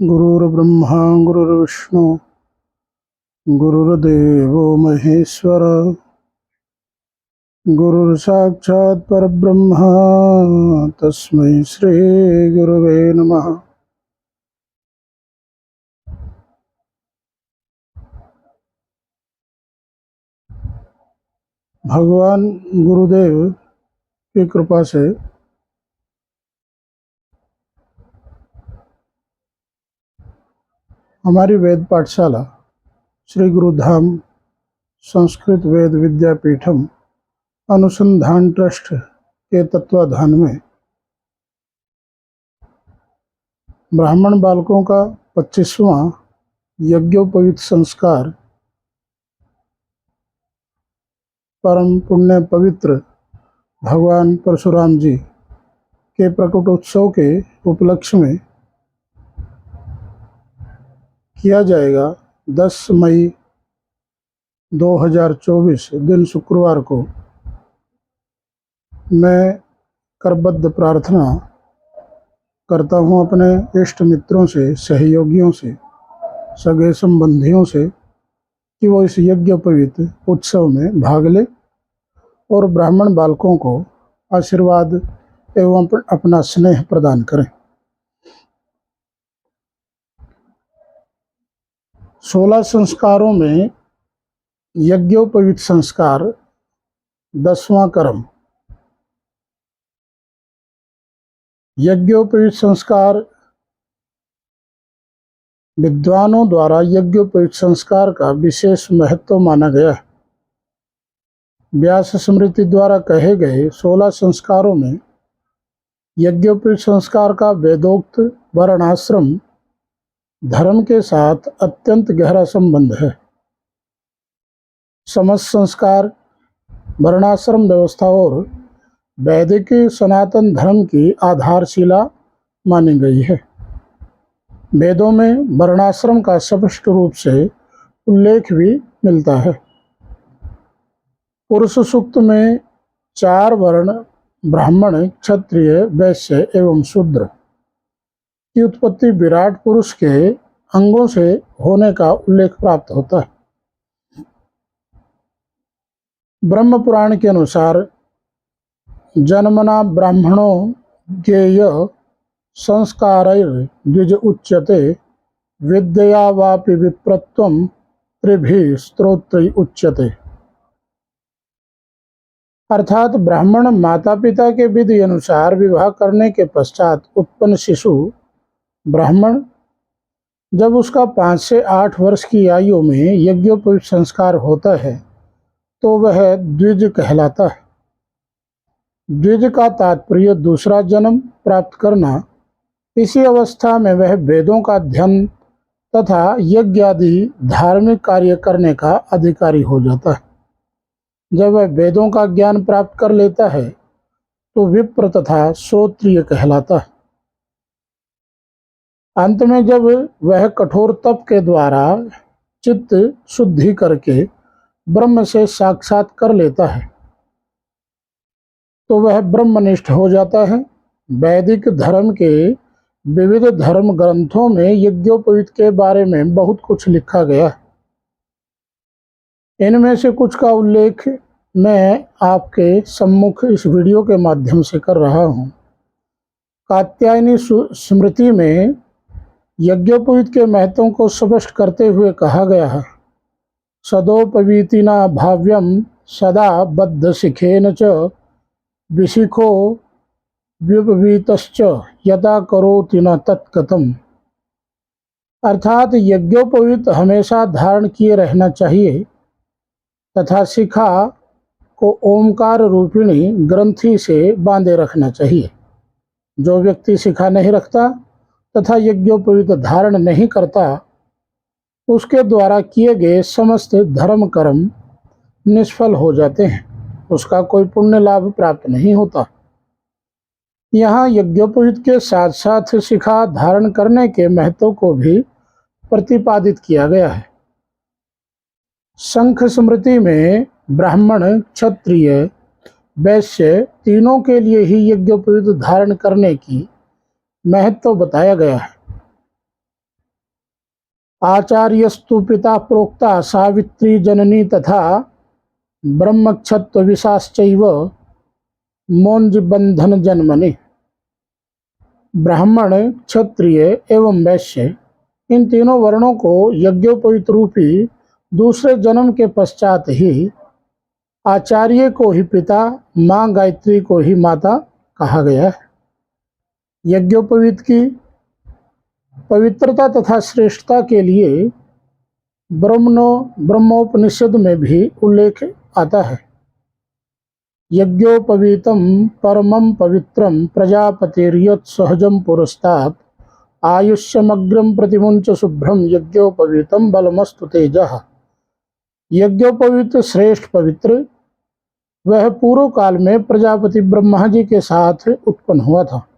गुरुर्ब्रह्मा गुरुर्विष्णु गुरुर्देवो महेश्वर गुरुर्साक्षात् परब्रह्म तस्मै श्री गुरुवे नमः। भगवान गुरुदेव की कृपा से हमारी वेद पाठशाला श्री गुरुधाम संस्कृत वेद विद्यापीठम अनुसंधान ट्रस्ट के तत्वाधान में ब्राह्मण बालकों का 25वां यज्ञोपवीत संस्कार परम पुण्य पवित्र भगवान परशुराम जी के प्रकटोत्सव के उपलक्ष्य में किया जाएगा। 10 मई 2024 दिन शुक्रवार को मैं करबद्ध प्रार्थना करता हूं अपने इष्ट मित्रों से, सहयोगियों से, सगे संबंधियों से कि वो इस यज्ञोपवीत उत्सव में भाग ले और ब्राह्मण बालकों को आशीर्वाद एवं अपना स्नेह प्रदान करें। 16 संस्कारों में यज्ञोपवीत संस्कार 10वां कर्म। यज्ञोपवीत संस्कार विद्वानों द्वारा यज्ञोपवीत संस्कार का विशेष महत्व माना गया है। व्यास स्मृति द्वारा कहे गए 16 संस्कारों में यज्ञोपवीत संस्कार का वेदोक्त वर्णाश्रम धर्म के साथ अत्यंत गहरा संबंध है। समस्त संस्कार वर्णाश्रम व्यवस्था और वैदिक सनातन धर्म की आधारशिला मानी गई है। वेदों में वर्णाश्रम का स्पष्ट रूप से उल्लेख भी मिलता है। पुरुष सूक्त में 4 वर्ण ब्राह्मण, क्षत्रिय, वैश्य एवं शूद्र की उत्पत्ति विराट पुरुष के अंगों से होने का उल्लेख प्राप्त होता है। ब्रह्म पुराण के अनुसार जन्मना ब्राह्मणो ज्ञेय संस्कारैर्द्विज उच्यते विद्या वापि विप्रत्वं त्रिभिः स्तोत्रैः उच्यते। अर्थात ब्राह्मण माता पिता के विधि अनुसार विवाह करने के पश्चात उत्पन्न शिशु ब्राह्मण जब उसका 5 से 8 वर्ष की आयु में यज्ञोपवीत संस्कार होता है तो वह द्विज कहलाता है। द्विज का तात्पर्य दूसरा जन्म प्राप्त करना। इसी अवस्था में वह वेदों का अध्ययन तथा यज्ञ आदि धार्मिक कार्य करने का अधिकारी हो जाता है। जब वह वेदों का ज्ञान प्राप्त कर लेता है तो विप्र तथा श्रोत्रिय कहलाता है। अंत में जब वह कठोर तप के द्वारा चित्त शुद्धि करके ब्रह्म से साक्षात कर लेता है तो वह ब्रह्मनिष्ठ हो जाता है। वैदिक धर्म के विविध धर्म ग्रंथों में यज्ञोपवीत के बारे में बहुत कुछ लिखा गया है। इनमें से कुछ का उल्लेख मैं आपके सम्मुख इस वीडियो के माध्यम से कर रहा हूँ। कात्यायनी स्मृति में यज्ञोपवीत के महत्व को स्पष्ट करते हुए कहा गया है, सदोपवीतिना भाव्यम सदा बद्ध शिखेन च विशिखो व्युपवीतश्च यदा करोति न तत्कथम। अर्थात यज्ञोपवीत हमेशा धारण किए रहना चाहिए तथा शिखा को ओमकार रूपिणी ग्रंथि से बांधे रखना चाहिए। जो व्यक्ति शिखा नहीं रखता तथा यज्ञोपवीत धारण नहीं करता उसके द्वारा किए गए समस्त धर्म कर्म निष्फल हो जाते हैं, उसका कोई पुण्य लाभ प्राप्त नहीं होता। यहाँ यज्ञोपवीत के साथ साथ शिखा धारण करने के महत्व को भी प्रतिपादित किया गया है। शंख स्मृति में ब्राह्मण, क्षत्रिय, वैश्य तीनों के लिए ही यज्ञोपवीत धारण करने की महत्व बताया गया है। आचार्यस्तु पिता प्रोक्ता सावित्री जननी तथा ब्रह्मक्षत्व विशाश्चैव मौंज बंधन जन्मनि। ब्राह्मण, क्षत्रिय एवं वैश्य, इन तीनों वर्णों को यज्ञोपवीत रूपी दूसरे जन्म के पश्चात ही आचार्य को ही पिता, माँ गायत्री को ही माता कहा गया है। यज्ञोपवीत की पवित्रता तथा श्रेष्ठता के लिए ब्रह्मोपनिषद में भी उल्लेख आता है। यज्ञोपवीतम परमं पवित्रम प्रजापतिर्यत् सहजम पुरस्तात् आयुष्यमग्रम प्रतिमुंच शुभ्रम यज्ञोपवीतम बलमस्तु तेजः। यज्ञोपवीत श्रेष्ठ पवित्र वह पूर्व काल में प्रजापति ब्रह्मा जी के साथ उत्पन्न हुआ था।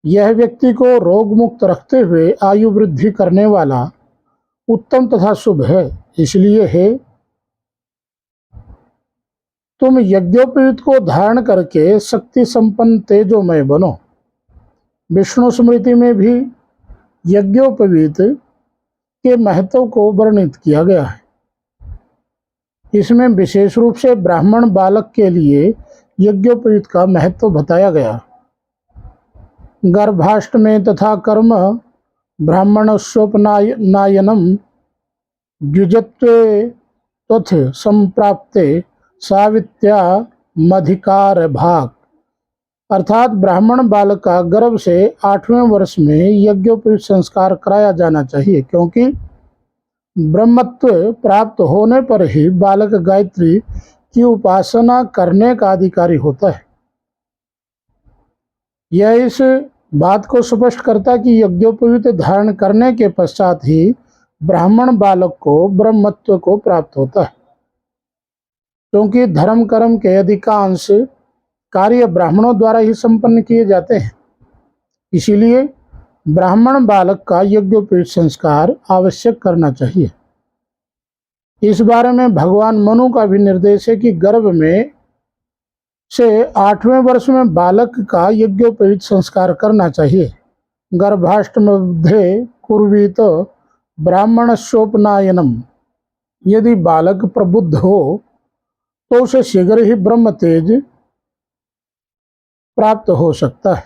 यह व्यक्ति को रोग मुक्त रखते हुए आयु वृद्धि करने वाला उत्तम तथा शुभ है। इसलिए है तुम यज्ञोपवीत को धारण करके शक्ति संपन्न तेजोमय बनो। विष्णु स्मृति में भी यज्ञोपवीत के महत्व को वर्णित किया गया है। इसमें विशेष रूप से ब्राह्मण बालक के लिए यज्ञोपवीत का महत्व बताया गया। गर्भाष्टमे तथा कर्म ब्राह्मणस्योपनायनम द्विजत्वे तथ संप्राप्ते सावित्र्या मधिकार भाग। अर्थात ब्राह्मण बालक का गर्भ से 8वें वर्ष में यज्ञोपवीत संस्कार कराया जाना चाहिए, क्योंकि ब्रह्मत्व प्राप्त होने पर ही बालक गायत्री की उपासना करने का अधिकारी होता है। यह इस बात को स्पष्ट करता कि यज्ञोपवीत धारण करने के पश्चात ही ब्राह्मण बालक को ब्रह्मत्व को प्राप्त होता है, क्योंकि धर्म कर्म के अधिकांश कार्य ब्राह्मणों द्वारा ही संपन्न किए जाते हैं। इसीलिए ब्राह्मण बालक का यज्ञोपवीत संस्कार आवश्यक करना चाहिए। इस बारे में भगवान मनु का भी निर्देश है कि गर्भ में से 8वें वर्ष में बालक का यज्ञोपवीत संस्कार करना चाहिए। गर्भाष्टमध्ये कुर्वीत ब्राह्मणस्योपनायनम। यदि बालक प्रबुद्ध हो तो उसे शीघ्र ही ब्रह्म तेज प्राप्त हो सकता है।